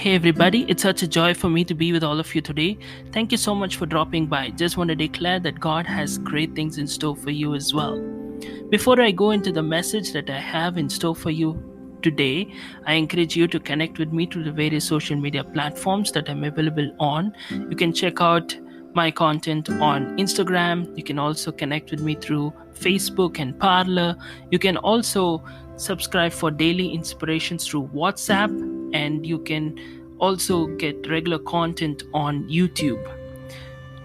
Hey everybody, it's such a joy for me to be with all of you today. Thank you so much for dropping by. Just want to declare that God has great things in store for you as well. Before I go into the message that I have in store for you today, I encourage you to connect with me through the various social media platforms that I'm available on. You can check out my content on Instagram. You can also connect with me through Facebook and Parler. You can also subscribe for daily inspirations through WhatsApp, and you can also get regular content on YouTube.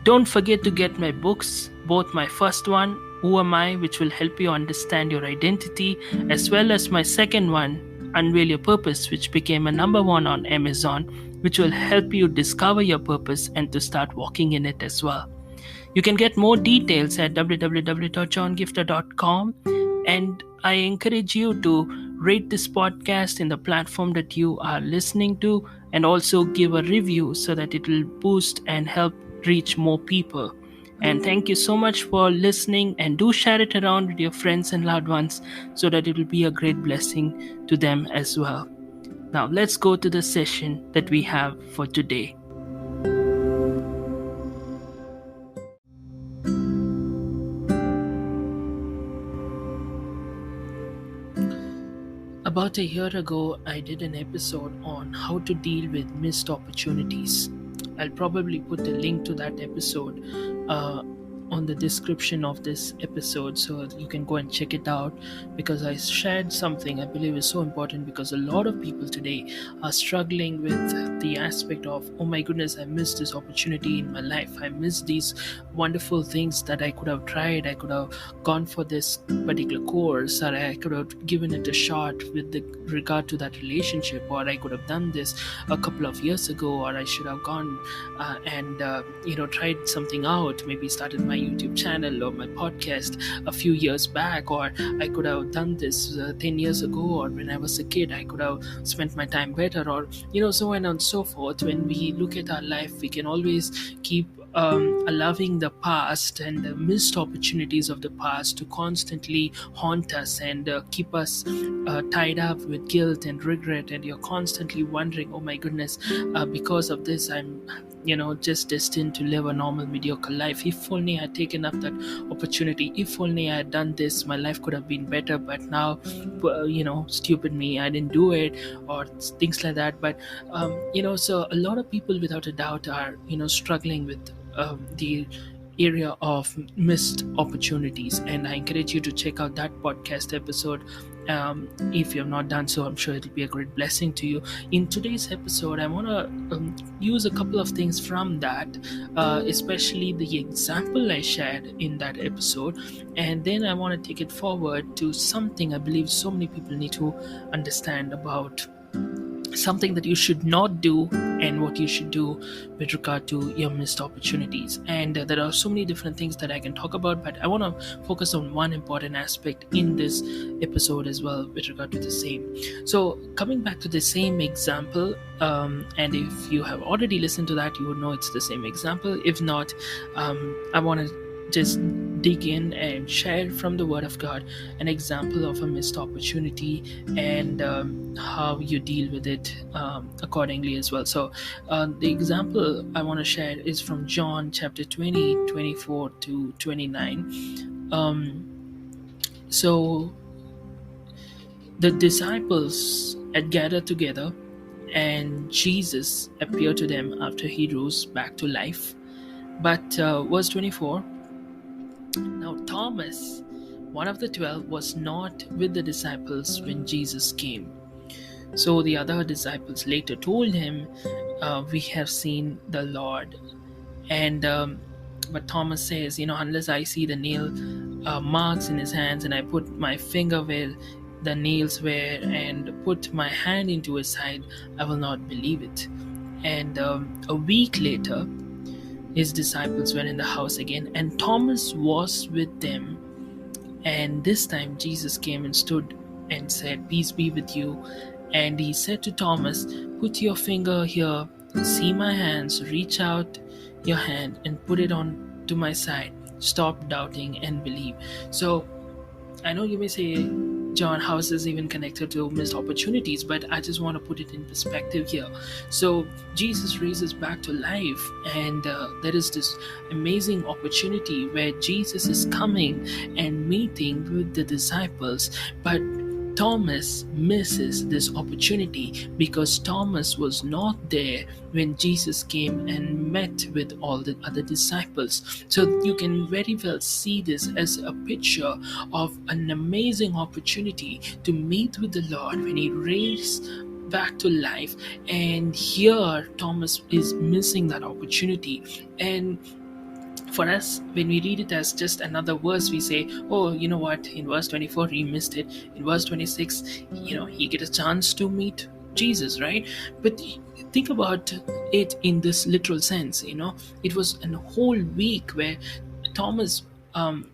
Don't forget to get my books, both my first one, Who Am I, which will help you understand your identity, as well as my second one, Unveil Your Purpose, which became a number one on Amazon, which will help you discover your purpose and to start walking in it as well. You can get more details at www.johngiftah.com, and I encourage you to rate this podcast in the platform that you are listening to, and also give a review so that it will boost and help reach more people. And thank you so much for listening, and do share it around with your friends and loved ones so that it will be a great blessing to them as well. Now let's go to the session that we have for today. About a year ago, I did an episode on how to deal with missed opportunities. I'll probably put the link to that episode on the description of this episode so you can go and check it out, because I shared something I believe is so important, because a lot of people today are struggling with the aspect of, oh my goodness, I missed this opportunity in my life. I missed these wonderful things that I could have tried. I could have gone for this particular course, or I could have given it a shot with regard to that relationship, or I could have done this a couple of years ago, or I should have gone and tried something out, maybe started my YouTube channel or my podcast a few years back, or I could have done this 10 years ago, or when I was a kid I could have spent my time better, or so on and so forth. When we look at our life, we can always keep allowing the past and the missed opportunities of the past to constantly haunt us and keep us tied up with guilt and regret, and you're constantly wondering, oh my goodness, because of this I'm just destined to live a normal mediocre life. If only I had taken up that opportunity, if only I had done this, my life could have been better, but now stupid me, I didn't do it, or things like that. But so a lot of people without a doubt are struggling with the area of missed opportunities, and I encourage you to check out that podcast episode. If you have not done so, I'm sure it'll be a great blessing to you. In today's episode, I want to use a couple of things from that, especially the example I shared in that episode, and then I want to take it forward to something I believe so many people need to understand about something that you should not do and what you should do with regard to your missed opportunities. And there are so many different things that I can talk about, but I want to focus on one important aspect in this episode as well with regard to the same. So coming back to the same example, and if you have already listened to that, you would know it's the same example. If not, I want to just dig in and share from the Word of God an example of a missed opportunity, and how you deal with it accordingly as well. So the example I want to share is from John chapter 20, 24 to 29. So the disciples had gathered together, and Jesus appeared to them after he rose back to life. But verse 24, now Thomas, one of the 12, was not with the disciples when Jesus came. So the other disciples later told him, we have seen the Lord. And but Thomas says, unless I see the nail marks in his hands, and I put my finger where the nails were, and put my hand into his side, I will not believe it. And a week later, his disciples were in the house again, and Thomas was with them. And this time Jesus came and stood and said, peace be with you. And he said to Thomas, put your finger here, see my hands, reach out your hand and put it on to my side. Stop doubting and believe. So I know you may say, John, how is this even connected to missed opportunities? But I just want to put it in perspective here. So Jesus raises back to life, and there is this amazing opportunity where Jesus is coming and meeting with the disciples, but Thomas misses this opportunity because Thomas was not there when Jesus came and met with all the other disciples. So you can very well see this as a picture of an amazing opportunity to meet with the Lord when He raised back to life, and here Thomas is missing that opportunity. And for us, when we read it as just another verse, we say, oh, you know what, in verse 24 he missed it, in verse 26 he get a chance to meet Jesus, right? But think about it in this literal sense. It was a whole week where Thomas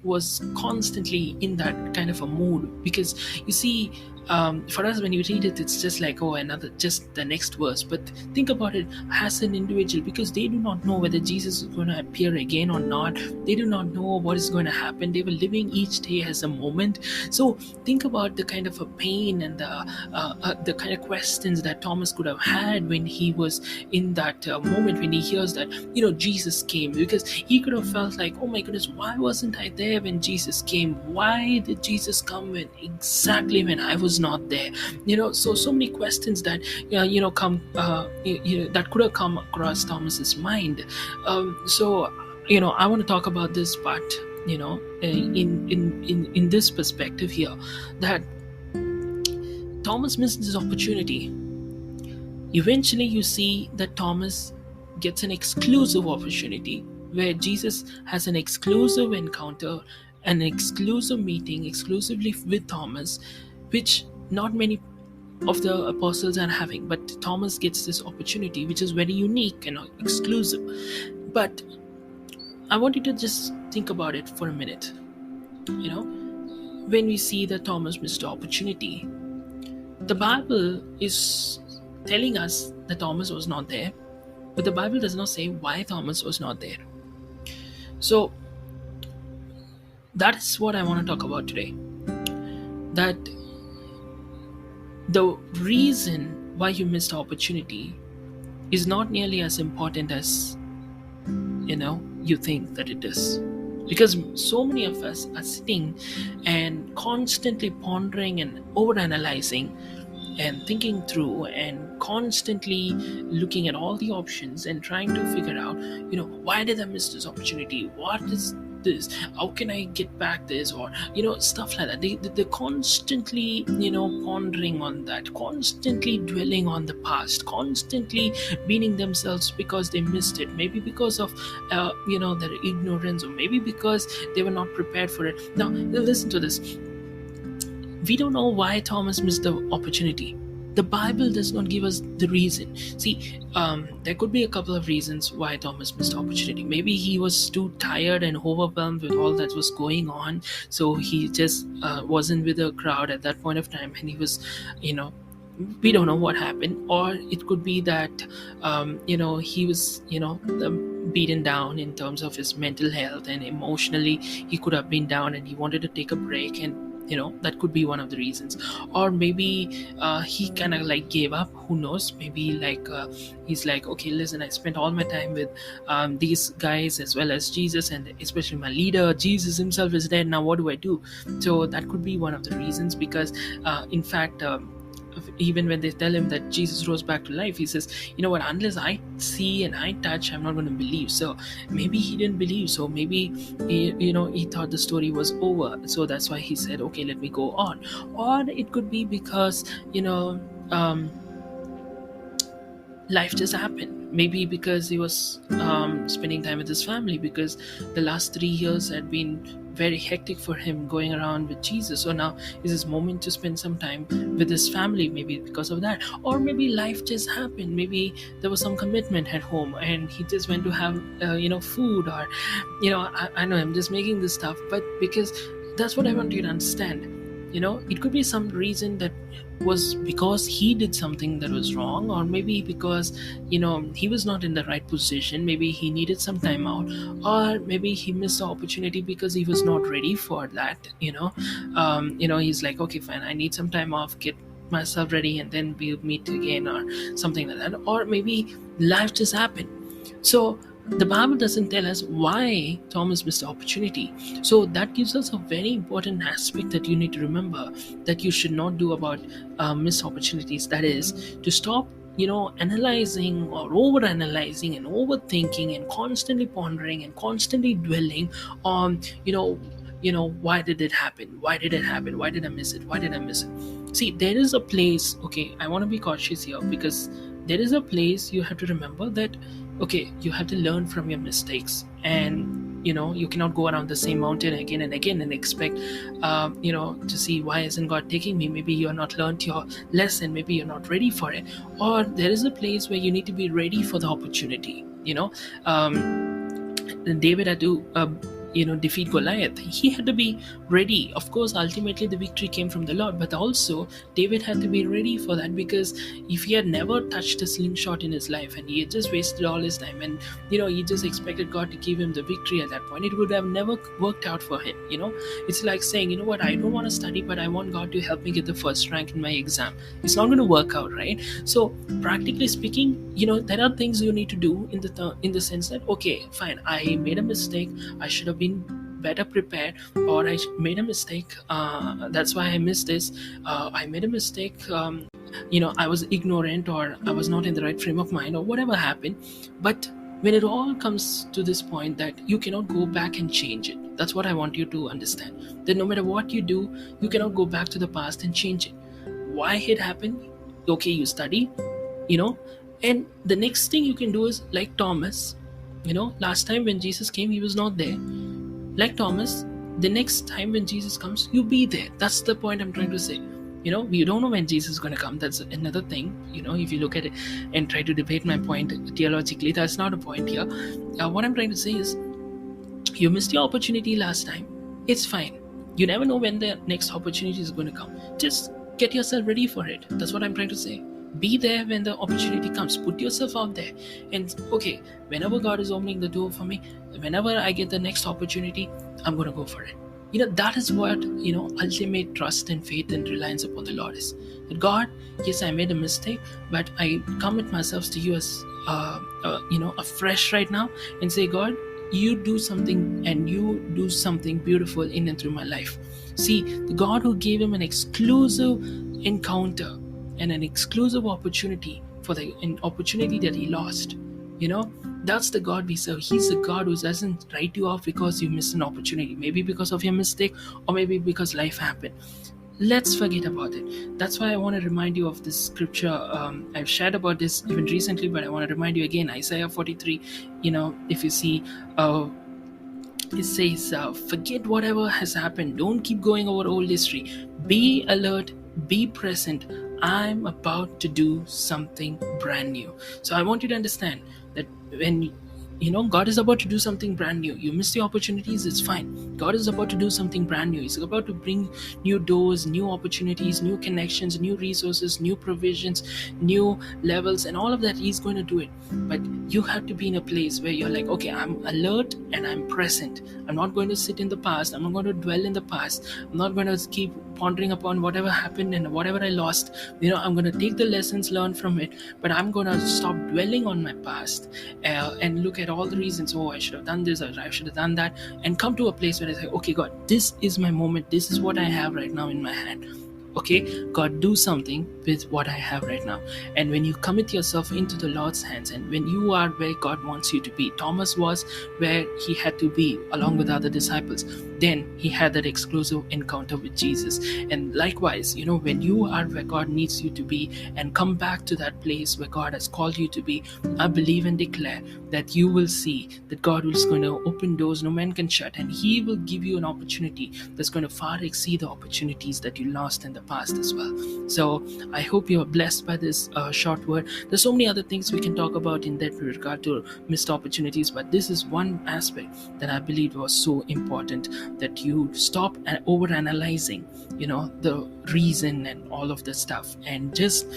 was constantly in that kind of a mood, because you see, for us, when you read it, it's just like, oh, another, just the next verse. But think about it as an individual, because they do not know whether Jesus is going to appear again or not. They do not know what is going to happen. They were living each day as a moment. So think about the kind of a pain and the kind of questions that Thomas could have had when he was in that moment, when he hears that Jesus came, because he could have felt like, oh my goodness, why wasn't I there when Jesus came? Why did Jesus come exactly when I was not there? So many questions that come that could have come across Thomas's mind. So I want to talk about this part in this perspective here, that Thomas missed this opportunity. Eventually you see that Thomas gets an exclusive opportunity where Jesus has an exclusive encounter, an exclusive meeting exclusively with Thomas, which not many of the apostles are having. But Thomas gets this opportunity, which is very unique and exclusive. But I want you to just think about it for a minute. When we see that Thomas missed the opportunity, the Bible is telling us that Thomas was not there, but the Bible does not say why Thomas was not there. So that is what I want to talk about today. That the reason why you missed the opportunity is not nearly as important as you think that it is. Because so many of us are sitting and constantly pondering and overanalyzing and thinking through and constantly looking at all the options and trying to figure out, why did I miss this opportunity? What is this? How can I get back this? Or, stuff like that. They're constantly, pondering on that, constantly dwelling on the past, constantly beating themselves because they missed it. Maybe because of, their ignorance, or maybe because they were not prepared for it. Now, listen to this. We don't know why Thomas missed the opportunity. The Bible does not give us the reason. See, there could be a couple of reasons why Thomas missed the opportunity. Maybe he was too tired and overwhelmed with all that was going on, so he just wasn't with the crowd at that point of time, and he was, we don't know what happened. Or it could be that, he was, beaten down in terms of his mental health, and emotionally he could have been down and he wanted to take a break, and that could be one of the reasons. Or maybe he kind of like gave up. Who knows? Maybe he's like, okay, listen, I spent all my time with these guys as well as Jesus, and especially my leader Jesus himself is dead. Now what do I do? So that could be one of the reasons, because in fact, even when they tell him that Jesus rose back to life, he says, what, unless I see and I touch, I'm not going to believe. So maybe he didn't believe. So maybe he thought the story was over, so that's why he said, okay, let me go on. Or it could be because life just happened. Maybe because he was spending time with his family, because the last 3 years had been very hectic for him going around with Jesus. So now is his moment to spend some time with his family, maybe because of that. Or maybe life just happened. Maybe there was some commitment at home and he just went to have food, or I know I'm just making this stuff, but because that's what I want you to understand. It could be some reason that was because he did something that was wrong, or maybe because he was not in the right position, maybe he needed some time out, or maybe he missed the opportunity because he was not ready for that. He's like, okay, fine, I need some time off, get myself ready, and then we'll meet again, or something like that. Or maybe life just happened. So the Bible doesn't tell us why Thomas missed the opportunity. So that gives us a very important aspect that you need to remember, that you should not do about missed opportunities. That is, to stop analyzing or over analyzing and overthinking and constantly pondering and constantly dwelling on why did it happen, why did I miss it. See, there is a place, okay, I want to be cautious here, because there is a place you have to remember that, okay, you have to learn from your mistakes, and you cannot go around the same mountain again and again and expect to see, why isn't God taking me? Maybe you're not learned your lesson, maybe you're not ready for it. Or there is a place where you need to be ready for the opportunity. David had to defeat Goliath. He had to be ready. Of course, ultimately the victory came from the Lord, but also David had to be ready for that, because if he had never touched a slingshot in his life and he had just wasted all his time, and he just expected God to give him the victory at that point, it would have never worked out for him. It's like saying, you know what, I don't want to study, but I want God to help me get the first rank in my exam. It's not going to work out, right? So practically speaking, there are things you need to do in the sense that, okay, fine, I made a mistake, I should have been better prepared, or I made a mistake, that's why I missed this. I made a mistake, I was ignorant, or I was not in the right frame of mind, or whatever happened. But when it all comes to this point that you cannot go back and change it, that's what I want you to understand, that no matter what you do, you cannot go back to the past and change it. Why it happened? Okay, you study, and the next thing you can do is, like Thomas, last time when Jesus came, he was not there. Like Thomas, the next time when Jesus comes, you be there. That's the point I'm trying to say. We don't know when Jesus is going to come. That's another thing. If you look at it and try to debate my point theologically, that's not a point here. What I'm trying to say is, you missed your opportunity last time. It's fine. You never know when the next opportunity is going to come. Just get yourself ready for it. That's what I'm trying to say. Be there when the opportunity comes. Put yourself out there. And okay, whenever God is opening the door for me, whenever I get the next opportunity, I'm going to go for it. That is what, ultimate trust and faith and reliance upon the Lord is. That God, yes, I made a mistake, but I commit myself to you as, afresh right now, and say, God, you do something, and you do something beautiful in and through my life. See, the God who gave him an exclusive encounter and an exclusive opportunity for an opportunity that he lost, that's the God we serve. He's the God who doesn't write you off because you missed an opportunity, maybe because of your mistake, or maybe because life happened. Let's forget about it. That's why I want to remind you of this scripture. I've shared about this even recently, but I want to remind you again, Isaiah 43. If you see, it says, forget whatever has happened. Don't keep going over old history. Be alert, be present. I'm about to do something brand new. So I want you to understand that when God is about to do something brand new, you miss the opportunities, it's fine. God is about to do something brand new. He's about to bring new doors, new opportunities, new connections, new resources, new provisions, new levels, and all of that. He's going to do it. But you have to be in a place where you're like, okay, I'm alert and I'm present. I'm not going to sit in the past. I'm not going to dwell in the past. I'm not going to keep pondering upon whatever happened and whatever I lost. I'm going to take the lessons learned from it, but I'm going to stop dwelling on my past and look at all the reasons, I should have done this, or I should have done that, and come to a place where I say, okay, God, this is my moment. This is what I have right now in my hand. Okay, God, do something with what I have right now. And when you commit yourself into the Lord's hands, and when you are where God wants you to be, Thomas was where he had to be along with other disciples, then he had that exclusive encounter with Jesus. And likewise, when you are where God needs you to be and come back to that place where God has called you to be, I believe and declare that you will see that God is going to open doors no man can shut, and he will give you an opportunity that's going to far exceed the opportunities that you lost in the past as well. So I hope you are blessed by this short word. There's so many other things we can talk about in that regard to missed opportunities, but this is one aspect that I believe was so important that you stop over analyzing, the reason and all of the stuff, and just,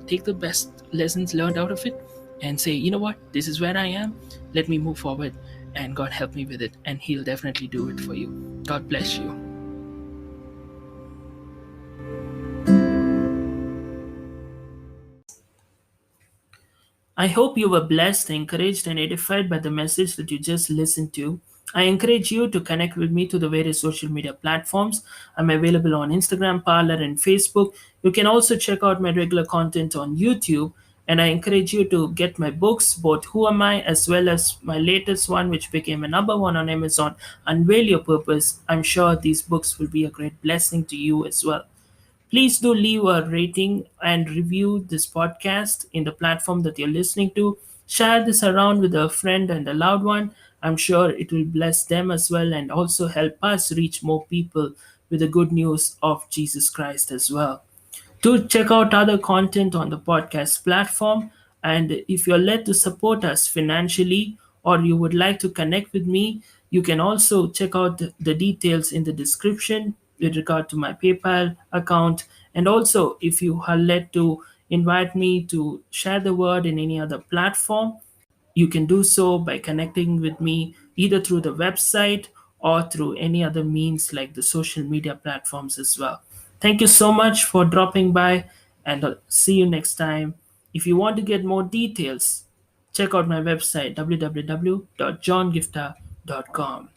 take the best lessons learned out of it and say, you know what, this is where I am, let me move forward, and God help me with it, and He'll definitely do it for you. God bless you. I hope you were blessed, encouraged, and edified by the message that you just listened to. I encourage you to connect with me through the various social media platforms. I'm available on Instagram, Parler, and Facebook. You can also check out my regular content on YouTube. And I encourage you to get my books, both Who Am I, as well as my latest one, which became a number one on Amazon, Unveil Your Purpose. I'm sure these books will be a great blessing to you as well. Please do leave a rating and review this podcast in the platform that you're listening to. Share this around with a friend and a loved one. I'm sure it will bless them as well and also help us reach more people with the good news of Jesus Christ as well. Do check out other content on the podcast platform. And if you're led to support us financially or you would like to connect with me, you can also check out the details in the description with regard to my PayPal account. And also, if you are led to invite me to share the word in any other platform, you can do so by connecting with me either through the website or through any other means like the social media platforms as well. Thank you so much for dropping by, and I'll see you next time. If you want to get more details, check out my website www.johngiftah.com.